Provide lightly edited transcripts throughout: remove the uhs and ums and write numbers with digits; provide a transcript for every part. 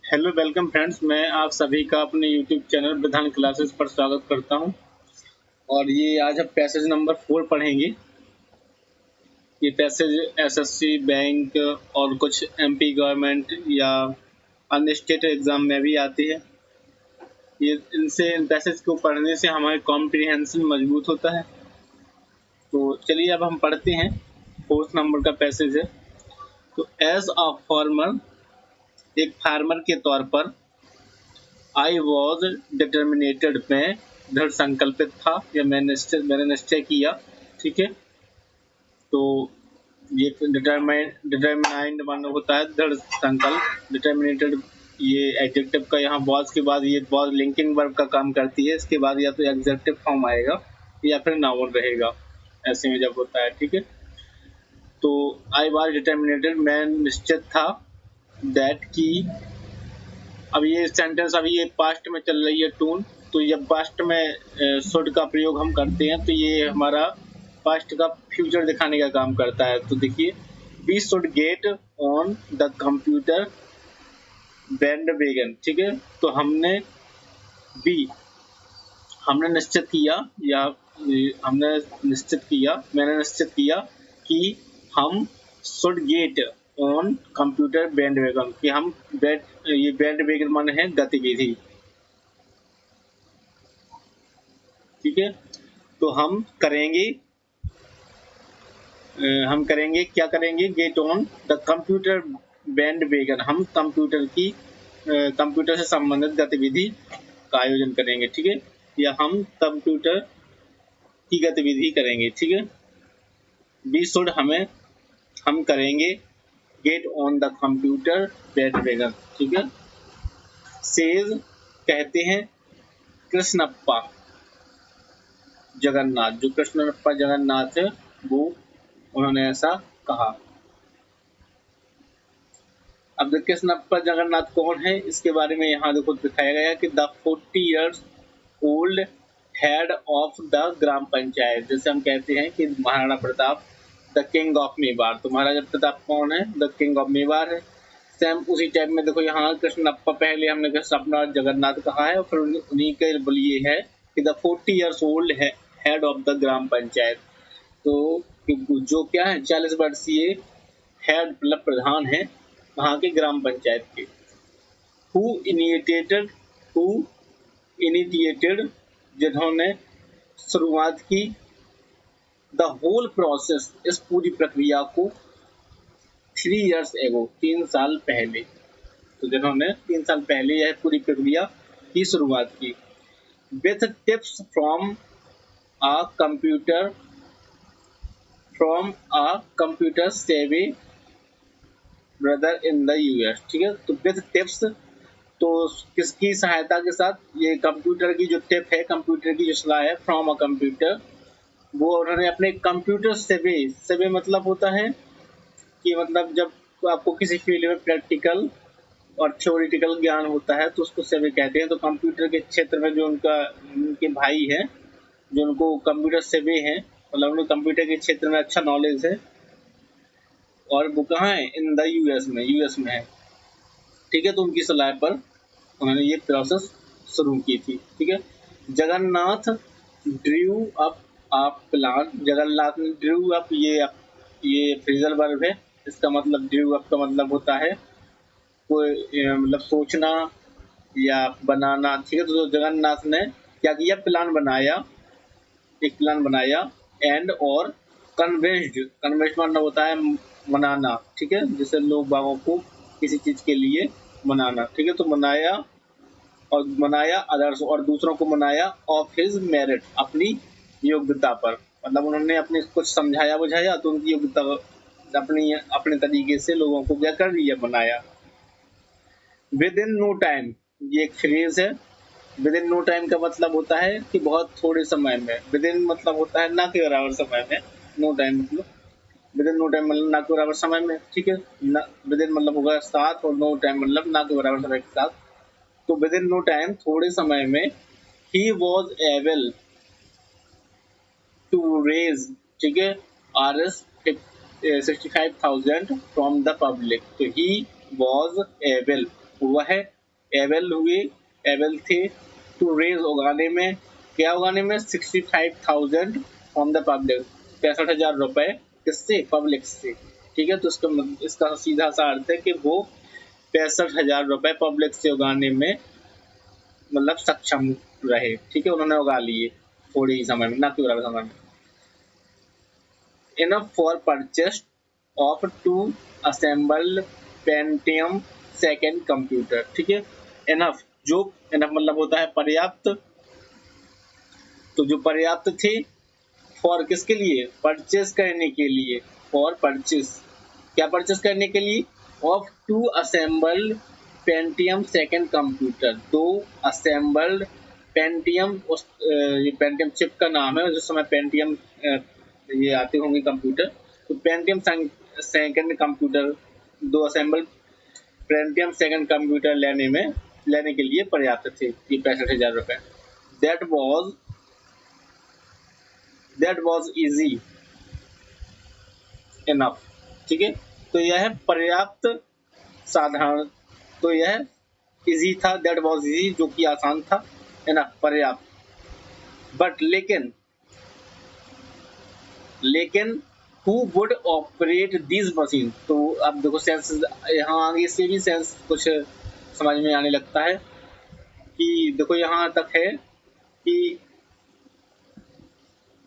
Hello welcome friends, मैं आप सभी का अपने यूट्यूब चैनल विधान क्लासेस पर स्वागत करता हूं। और ये आज हम पैसेज नंबर 4 पढ़ेंगे। ये पैसेज एसएससी बैंक और कुछ एमपी गवर्नमेंट या अन्य स्टेट एग्जाम में भी आती है। इन पैसेज को पढ़ने से हमारे कॉम्प्रिहेंशन मजबूत होता है। तो चलिए अब हम पढ़ते हैं। 4th नंबर का पैसेज है। तो एज अ फार्मर, एक फार्मर के तौर पर, आई वॉज डिटर्मिनेटेड, मैं दृढ़ संकल्पित था या मैंने निश्चय किया। ठीक है, तो ये डिटरमाइंड माना होता है दृढ़ संकल्प। डिटर्मिनेटेड ये एडजेक्टिव का यहाँ वॉज के बाद ये वॉज लिंकिंग वर्ब का काम करती है। इसके बाद या तो एडजेक्टिव फॉर्म आएगा या फिर नाउन रहेगा ऐसे में जब होता है। ठीक है, तो आई वॉज डिटर्मिनेटेड, मैं निश्चित था, दैट की, अब ये सेंटेंस अभी ये पास्ट में चल रही है टून। तो जब पास्ट में शुड का प्रयोग हम करते हैं तो ये हमारा पास्ट का फ्यूचर दिखाने का काम करता है। तो देखिए, we should get on the computer bandwagon. ठीक है, तो हमने निश्चित किया या मैंने निश्चित किया कि हम शुड गेट ऑन कंप्यूटर बैंडवेगन, कि हम ये बैंडवेगन माने है गतिविधि। ठीक है, तो हम करेंगे क्या करेंगे, गेट ऑन द कंप्यूटर बैंडवेगन, हम कंप्यूटर से संबंधित गतिविधि का आयोजन करेंगे। ठीक है, या हम कंप्यूटर की गतिविधि करेंगे। ठीक है, वी शुड हम करेंगे, gate on the computer bandwagon. ठीक है, सेज कहते हैं कृष्णप्पा जगन्नाथ, जो कृष्णप्पा जगन्नाथ है वो उन्होंने ऐसा कहा। अब कृष्णप्पा जगन्नाथ कौन है, इसके बारे में यहाँ देखो दिखाया गया कि the 40 years old head of the gram panchayat. जैसे हम कहते हैं कि Maharana Pratap the king of Mewar, तो महाराजा प्रताप कौन है, द किंग ऑफ मेवाड़ है। सेम उसी टाइप में देखो यहाँ कृष्णप्पा, पहले हमने कृष्णप्पा जगन्नाथ कहा है और फिर उन्हीं के लिए है कि the 40 years old head of the gram panchayat. तो जो क्या है, 40 वर्षीय हेड मतलब प्रधान है वहाँ के ग्राम पंचायत के। हु इनिटिएटेड जिन्होंने शुरुआत की, द होल प्रोसेस, इस पूरी प्रक्रिया को, 3 years ago, 3 साल पहले, तो जिन्होंने 3 साल पहले यह पूरी प्रक्रिया की शुरुआत की। With tips from a computer सेवी ब्रदर इन द यूएस। ठीक है, तो विथ टिप्स, तो किसकी सहायता के साथ, ये कंप्यूटर की जो टिप है, कंप्यूटर की जो सलाह है, फ्रॉम अ कंप्यूटर, वो उन्होंने अपने कंप्यूटर सेवे मतलब होता है कि मतलब जब आपको किसी फील्ड में प्रैक्टिकल और थ्योरेटिकल ज्ञान होता है तो उसको सेवे कहते हैं। तो कंप्यूटर के क्षेत्र में जो उनके भाई हैं, जो उनको कंप्यूटर सेवे हैं, मतलब उनको कंप्यूटर के क्षेत्र में अच्छा नॉलेज है, और वो कहाँ है, इन द यूएस में है। ठीक है, तो उनकी सलाह पर उन्होंने ये प्रोसेस शुरू की थी। ठीक है, Jagannath Drew up a plan, Jagannath ने ड्रू अप, ये फ्रेजल वर्ब है। इसका मतलब ड्रू अप का मतलब होता है कोई मतलब सोचना या बनाना। ठीक है, तो जगन्नाथ ने क्या किया, प्लान बनाया, एक प्लान बनाया, एंड और कन्विंस्ड मतलब होता है मनाना। ठीक है, जैसे लोग बागों को किसी चीज के लिए मनाना। ठीक है, तो मनाया अदर्स, और दूसरों को मनाया, ऑफ हिज मेरिट, अपनी योग्यता पर। मतलब उन्होंने अपने कुछ समझाया बुझाया तो उनकी योग्यता अपने तरीके से लोगों को क्या कर दिया, बनाया। विद इन नो टाइम, ये एक फ्रेज है। विद इन नो टाइम का मतलब होता है कि बहुत थोड़े समय में। विद इन मतलब होता है ना के बराबर समय में, नो टाइम मतलब विद इन नो टाइम मतलब ना के बराबर समय में। ठीक है, विद इन मतलब होगा साथ, और नो टाइम मतलब ना के बराबर समय के साथ। तो विद इन नो टाइम, थोड़े समय में, ही वॉज एबल टू रेज, ठीक है, RS 65,000 फ्रॉम द पब्लिक। तो ही वॉज एबल, वह एबल थे टू रेज उगाने में, क्या उगाने में, 65,000 फ्रॉम द पब्लिक, 65,000 रुपए किससे, पब्लिक से। ठीक है, तो इसका सीधा सा अर्थ है कि वो 65,000 रुपए पब्लिक से उगाने में मतलब सक्षम रहे। ठीक है, उन्होंने उगा लिए थोड़े ही समय में, ना कि बराबर समय में। Enough for purchase of 2 assembled Pentium second computer. ठीक है, इनफ, जो इनफ मतलब होता है पर्याप्त, तो जो पर्याप्त थे फॉर किसके लिए, परचेस करने के लिए, फॉर परचेस, क्या परचेस करने के लिए, of 2 assembled Pentium second computer, 2 assembled Pentium, उस ये पेंटियम चिप का नाम है, उस समय पेंटियम ये आते होंगे कंप्यूटर, तो Pentium second computer, 2 assembled Pentium second computer लेने के लिए पर्याप्त थे ये 65,000 रुपए। That was easy enough. ठीक है, तो यह पर्याप्त साधारण, तो यह इजी था, दैट वॉज इजी जो कि आसान था, इनफ पर्याप्त। बट लेकिन who would operate this machine, तो अब देखो सेंस यहाँ आगे से भी सेंस कुछ समझ में आने लगता है कि देखो यहाँ तक है कि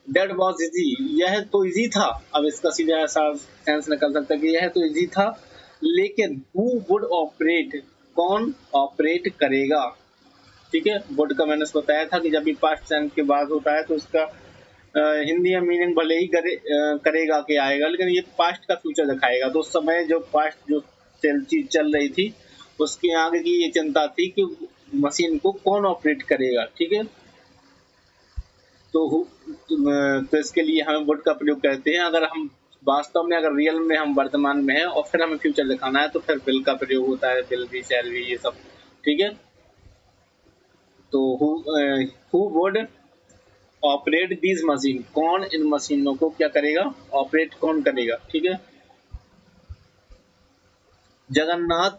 दैट वॉज इजी, यह तो इजी था, अब इसका सीधा ऐसा सेंस निकल सकता है कि यह तो इजी था, लेकिन हु वुड ऑपरेट, कौन ऑपरेट करेगा। ठीक है, वुड का मैंने बताया था कि जब भी पास्ट टेंस के बाद होता है तो उसका हिंदी में मीनिंग भले ही करेगा के आएगा, लेकिन ये पास्ट का फ्यूचर दिखाएगा। तो उस समय जो पास्ट जो चीज चल रही थी उसके आगे की ये चिंता थी कि मशीन को कौन ऑपरेट करेगा। ठीक है, तो इसके लिए हम वुड का प्रयोग करते हैं। अगर हम वास्तव में, अगर रियल में हम वर्तमान में है और फिर हमें फ्यूचर दिखाना है तो फिर विल का प्रयोग होता है, विल भी, शैल भी, ये सब। ठीक है, तो who would operate this machine, कौन इन मशीनों को क्या करेगा, ऑपरेट कौन करेगा। ठीक है, जगन्नाथ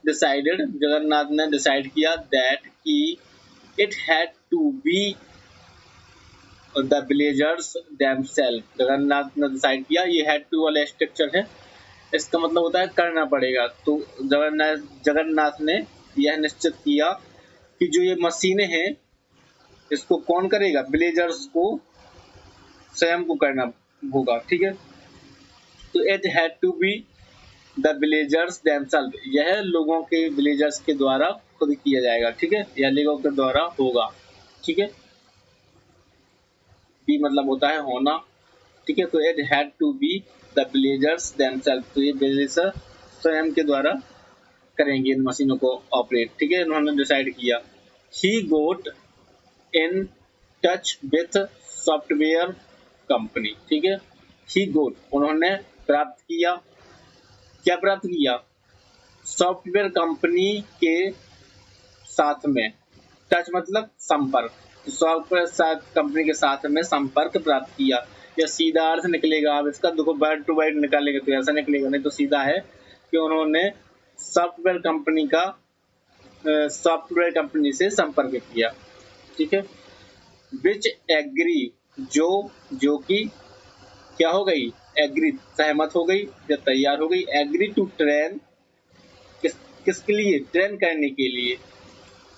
ने डिसाइड किया दैट कि it had to be the villagers themselves. Jagannath ने डिसाइड किया, ये हैड टू वाला स्ट्रक्चर है, इसका मतलब होता है करना पड़ेगा। तो जगन्नाथ ने यह निश्चित किया कि जो ये मशीनें हैं इसको कौन करेगा, विलेजर्स को स्वयं को करना होगा। ठीक है, तो it had to be the villagers themselves, यह लोगों के, विलेजर्स के द्वारा खुद किया जाएगा। ठीक है, यह लोगों के द्वारा होगा। ठीक है, बी मतलब होता है होना। ठीक है, तो it had to be the villagers themselves, तो ये विलेजर स्वयं के द्वारा करेंगे इन मशीनों को ऑपरेट। ठीक है, उन्होंने डिसाइड किया। He got in touch with software company. ठीक है, ही गोट, उन्होंने प्राप्त किया, क्या प्राप्त किया, सॉफ्टवेयर कंपनी के साथ में, टच मतलब संपर्क, सॉफ्टवेयर कंपनी के साथ में संपर्क प्राप्त किया। यह सीधा अर्थ निकलेगा, अब इसका देखो वर्ड टू वर्ड निकालेंगे तो ऐसा निकलेगा, नहीं तो सीधा है कि उन्होंने सॉफ्टवेयर कंपनी से संपर्क किया। ठीक है, विच एग्री, जो कि क्या हो गई, एग्री सहमत हो गई या तैयार हो गई, एग्री टू ट्रेन, किसके लिए, ट्रेन करने के लिए,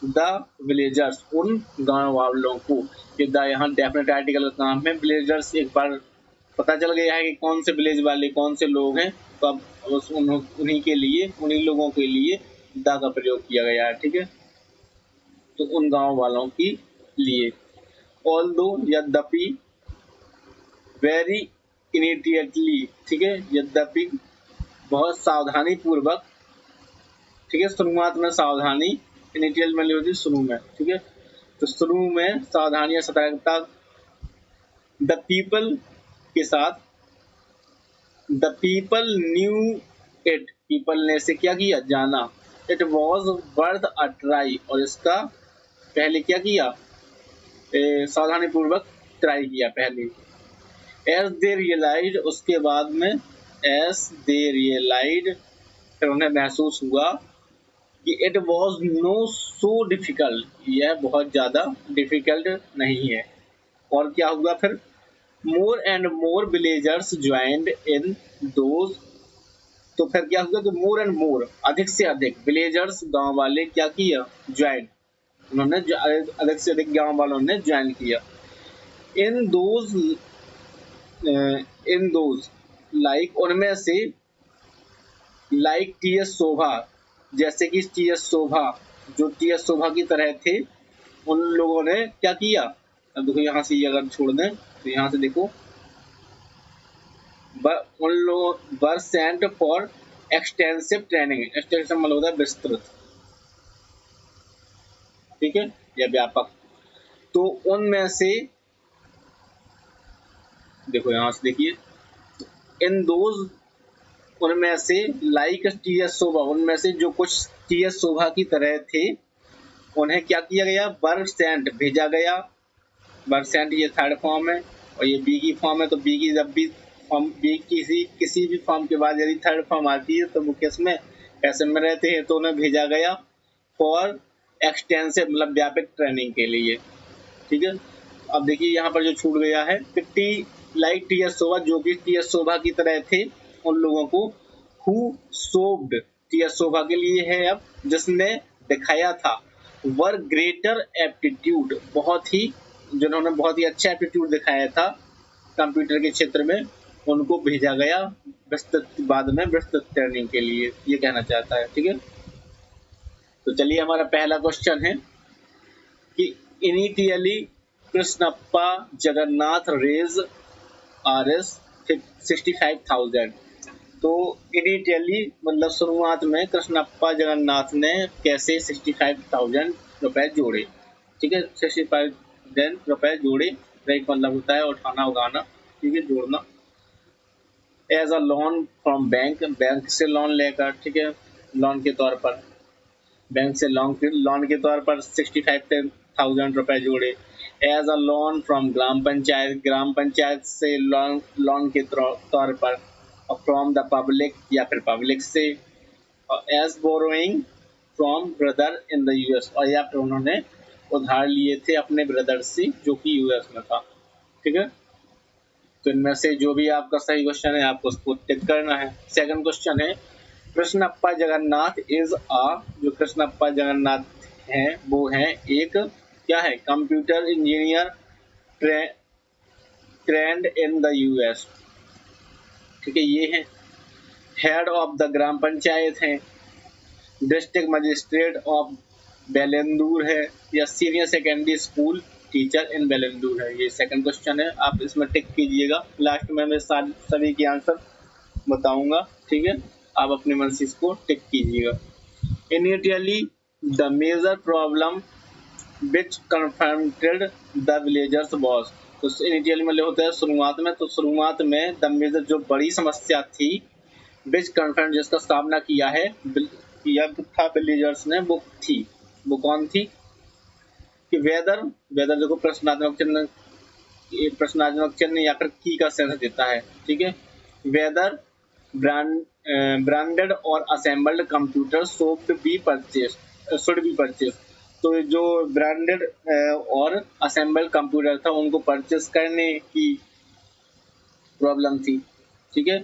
द विलेजर्स, उन गांव वालों को। ये द यहाँ डेफिनेट आर्टिकल का नाम है, विलेजर्स एक बार पता चल गया है कि कौन से विलेज वाले, कौन से लोग हैं, तो अब उन्हीं के लिए, उन्हीं लोगों के लिए द का प्रयोग किया गया है। ठीक है, तो उन गांव वालों के लिए। ऑल्दो, यद्यपि, वेरी इमीडिएटली, ठीक है, यद्यपि बहुत सावधानी पूर्वक। ठीक है, शुरुआत में सावधानी, इनिशियल में होती शुरू में। ठीक है, तो शुरू में सावधानी या सतर्कता, द पीपल के साथ, the people knew it, people ने इसे क्या किया, जाना, it was worth a try, और इसका पहले क्या किया, सावधानी पूर्वक ट्राई किया पहले। एज दे रियलाइज, उसके बाद में एज दे रियलाइज, फिर उन्हें महसूस हुआ कि it was no so difficult, यह बहुत ज़्यादा डिफिकल्ट नहीं है। और क्या हुआ फिर, more and more villagers joined in those, तो फिर क्या हुआ कि मोर एंड मोर, अधिक से अधिक विलेजर्स, गांव वाले क्या किया, ज्वाइन, उन्होंने अधिक से अधिक गांव वालों ने ज्वाइन किया। In those, in those like, उनमें से, लाइक टी एस शोभा, जैसे कि टी एस शोभा, जो टी एस शोभा की तरह थे, उन लोगों ने क्या किया। अब देखो यहाँ से ये अगर छोड़ दें तो यहाँ से देखो, उन लोगों were sent for extensive training, extensive मतलब होता है विस्तृत, ठीक है, या व्यापक। तो उनमें से देखो यहाँ से देखिए, इन दोज, उनमें से, लाइक टी एस शोभा, उनमें से जो कुछ टी एस शोभा की तरह थे, उन्हें क्या किया गया, वर सेंट, भेजा गया। वर सेंट ये थर्ड फॉर्म है और ये बी की फॉर्म है, तो बी की जब भी फॉर्म, बी किसी भी फॉर्म के बाद यदि थर्ड फॉर्म आती है तो वो किस में, पैसे में रहते हैं, तो उन्हें भेजा गया फॉर एक्सटेंसिव मतलब व्यापक ट्रेनिंग के लिए, ठीक है। अब देखिए यहाँ पर जो छूट गया है कि लाइक टी एस शोभा, जो कि टी एस शोभा की तरह थे, उन लोगों को, हु शोव्ड, टी एस शोभा के लिए है अब, जिसने दिखाया था, वर ग्रेटर एप्टीट्यूड, बहुत ही, जिन्होंने बहुत ही अच्छा एप्टीट्यूड दिखाया था कंप्यूटर के क्षेत्र में, उनको भेजा गया विस्तृत, बाद में विस्तृत ट्रेनिंग के लिए, ये कहना चाहता है, ठीक है। तो चलिए हमारा पहला क्वेश्चन है कि initially Krishnappa Jagannath raise RS 65,000, तो इनिशियली मतलब शुरुआत में कृष्णप्पा जगन्नाथ ने कैसे 65,000 रुपए जोड़े, ठीक है, 65,000 रुपए जोड़े, रेक मतलब होता है उठाना उगाना, ठीक है, जोड़ना। As a loan from bank, bank से लोन लेकर, ठीक है, लोन के तौर पर, बैंक से लोन के तौर पर 65,000 रुपए जोड़े। एज अ लोन फ्रॉम ग्राम पंचायत, ग्राम पंचायत से लोन के तौर पर, और फ्रॉम द पब्लिक या फिर पब्लिक से, और as borrowing from brother in the US, और या फिर उन्होंने उधार लिए थे अपने ब्रदर से जो कि यूएस में था, ठीक है। तो इनमें से जो भी आपका सही क्वेश्चन है आपको उसको टिक करना है। सेकंड क्वेश्चन है, कृष्णप्पा जगन्नाथ इज अ, जो कृष्णप्पा जगन्नाथ हैं वो हैं एक, क्या है, computer engineer trained in the US, ठीक है, ये है। Head of the gram panchayat है, डिस्ट्रिक्ट मजिस्ट्रेट ऑफ बेलेंदूर है, या senior secondary school teacher in Belandur है। ये सेकंड क्वेश्चन है, आप इसमें टिक कीजिएगा, लास्ट में मैं सभी के आंसर बताऊंगा, ठीक है, आप अपने मन से इसको टिक कीजिएगा। Initially the major problem which confronted the villagers was, तो इनिशियली मतलब होता है शुरुआत में, तो शुरुआत में द मेजर जो बड़ी समस्या थी, विच कन्फ्रंट जिसका सामना किया है, किया था विलेजर्स ने, वो थी, वो कौन थी, कि वेदर, वेदर देखो प्रश्नात्मक चिन्ह, प्रश्नात्मक चिन्ह या फिर की का सेंस देता है, ठीक है। वेदर ब्रांडेड और assembled computer should be purchase, तो जो ब्रांडेड और असेंबल्ड कंप्यूटर था उनको परचेस करने की प्रॉब्लम थी, ठीक है,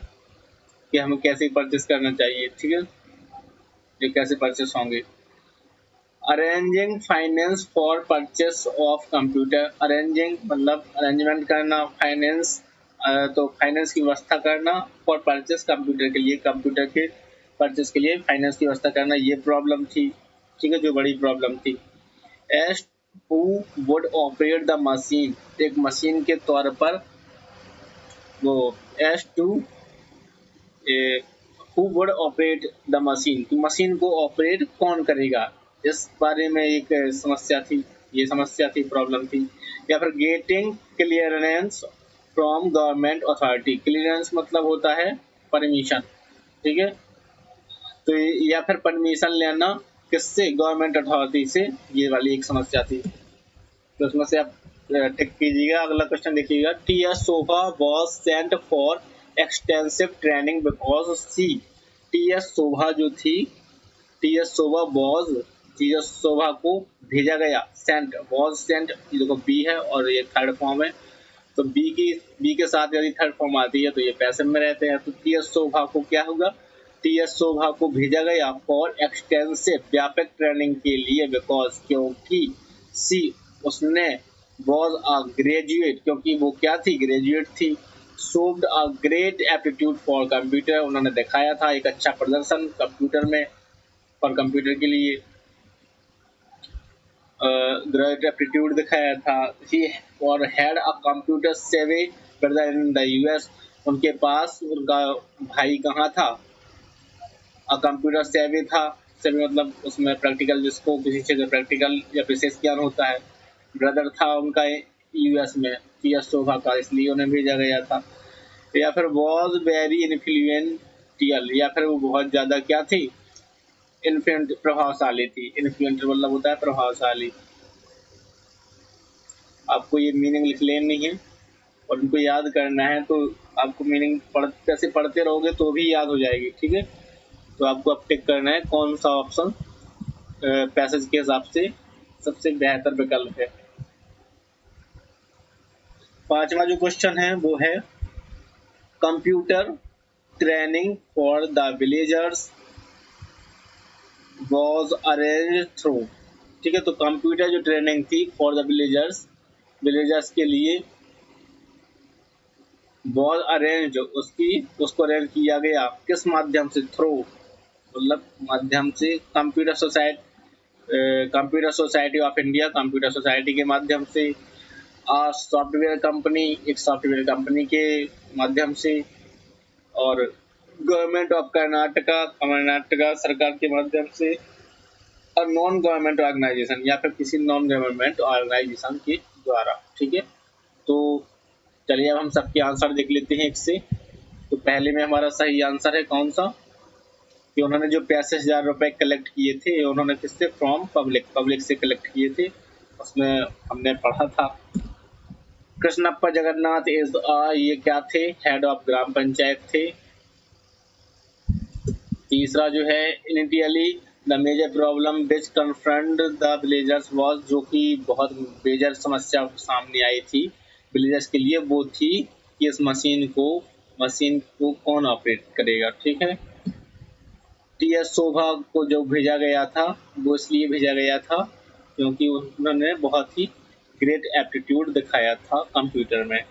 कि हमें कैसे परचेस करना चाहिए, ठीक है, ये कैसे परचेस होंगे। Arranging finance for purchase of computer, arranging मतलब अरेंजमेंट करना, फाइनेंस तो फाइनेंस की व्यवस्था करना, फॉर परचेस कंप्यूटर के लिए, कंप्यूटर के परचेस के लिए फाइनेंस की व्यवस्था करना, ये प्रॉब्लम थी, ठीक है, जो बड़ी प्रॉब्लम थी। As who would operate the machine, एक मशीन के तौर पर, वो as to who would operate the machine, कि मशीन को ऑपरेट कौन करेगा, इस बारे में एक समस्या थी, ये समस्या थी, प्रॉब्लम थी। या फिर getting clearance from government authority, clearance मतलब होता है परमिशन, ठीक है, तो या फिर परमिशन लेना किससे, गवर्नमेंट अथॉरिटी से, ये वाली एक समस्या थी, तो उसमें से आप टिक कीजिएगा। अगला क्वेश्चन देखिएगा, T S Shobha was sent for extensive training because she, T S Shobha जो थी TS Shobha was, TS Shobha को भेजा गया, सेंट, वॉज सेंट, ये देखो बी है और ये थर्ड फॉर्म है, तो बी के साथ यदि थर्ड फॉर्म आती है तो ये पैसिव में रहते हैं। तो टीएस शोभा को क्या होगा, टीएस शोभा को भेजा गया फॉर एक्सटेंसिव, व्यापक ट्रेनिंग के लिए, बिकॉज, क्योंकि, सी, उसने, वॉज अ ग्रेजुएट, क्योंकि वो क्या थी, ग्रेजुएट थी, showed a great aptitude for computer, उन्होंने दिखाया था एक अच्छा प्रदर्शन कंप्यूटर में, फॉर कंप्यूटर के लिए ग्रेट एप्टीट्यूड दिखाया था। ही और हैड अ कंप्यूटर सेवी ब्रदर इन द यूएस, उनके पास उनका भाई कहाँ था, अ कंप्यूटर सेवी था, सेवी मतलब उसमें प्रैक्टिकल, जिसको किसी चीज़ का प्रैक्टिकल या विशेष ज्ञान होता है, ब्रदर था उनका यूएस में, टीएस शोभा का, इसलिए उन्हें भेजा गया था। या फिर वॉज वेरी इन्फ्लुएंटियल, या फिर वो बहुत ज़्यादा क्या थी, इन्फ्लुएंट, प्रभावशाली थी, इन्फ्लुएंट मतलब होता है प्रभावशाली। आपको ये मीनिंग लिख लेनी है और उनको याद करना है, तो आपको मीनिंग जैसे पढ़ते रहोगे तो भी याद हो जाएगी, ठीक है। तो आपको अब टिक करना है कौन सा ऑप्शन पैसेज के हिसाब से सबसे बेहतर विकल्प है। पांचवा जो क्वेश्चन है वो है computer training for the villagers was arrange through, ठीक है। तो कंप्यूटर जो ट्रेनिंग थी फॉर द विलेजर्स, विलेजर्स के लिए, वॉज अरेंज, उसको अरेंज किया गया किस माध्यम से, थ्रू मतलब माध्यम से, computer society of India, computer society के माध्यम से, सॉफ्टवेयर कंपनी, एक सॉफ्टवेयर कंपनी के माध्यम से, और गवर्नमेंट ऑफ कर्नाटका सरकार के माध्यम से, और नॉन गवर्नमेंट ऑर्गेनाइजेशन या फिर किसी नॉन गवर्नमेंट ऑर्गेनाइजेशन के द्वारा, ठीक है। तो चलिए अब हम सबके आंसर देख लेते हैं एक से। तो पहले में हमारा सही आंसर है कौन सा, कि उन्होंने जो 65,000 रुपए कलेक्ट किए थे, उन्होंने किससे, फ्रॉम पब्लिक से कलेक्ट किए थे, उसमें हमने पढ़ा था। कृष्णप्पा जगन्नाथ इज ये क्या थे, हेड ऑफ ग्राम पंचायत थे। तीसरा जो है initially the major problem which confront the villagers was, जो कि बहुत मेजर समस्या सामने आई थी विलेजर्स के लिए, वो थी कि इस मशीन को कौन ऑपरेट करेगा, ठीक है। टीएस शोभा को जो भेजा गया था वो इसलिए भेजा गया था क्योंकि उन्होंने बहुत ही ग्रेट एप्टीट्यूड दिखाया था कंप्यूटर में।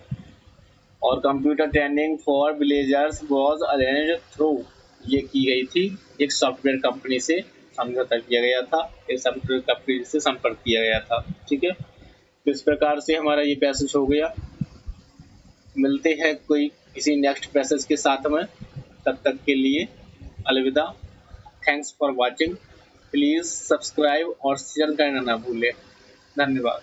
और computer training for villagers was arrange through, ये की गई थी एक सॉफ्टवेयर कंपनी से, समझौता किया गया था, एक सॉफ्टवेयर कंपनी से संपर्क किया गया था, ठीक है। तो इस प्रकार से हमारा ये पैसेज हो गया। मिलते हैं कोई किसी नेक्स्ट पैसेज के साथ में, तब तक के लिए अलविदा। Thanks for watching, please subscribe और शेयर करना ना भूलें। धन्यवाद।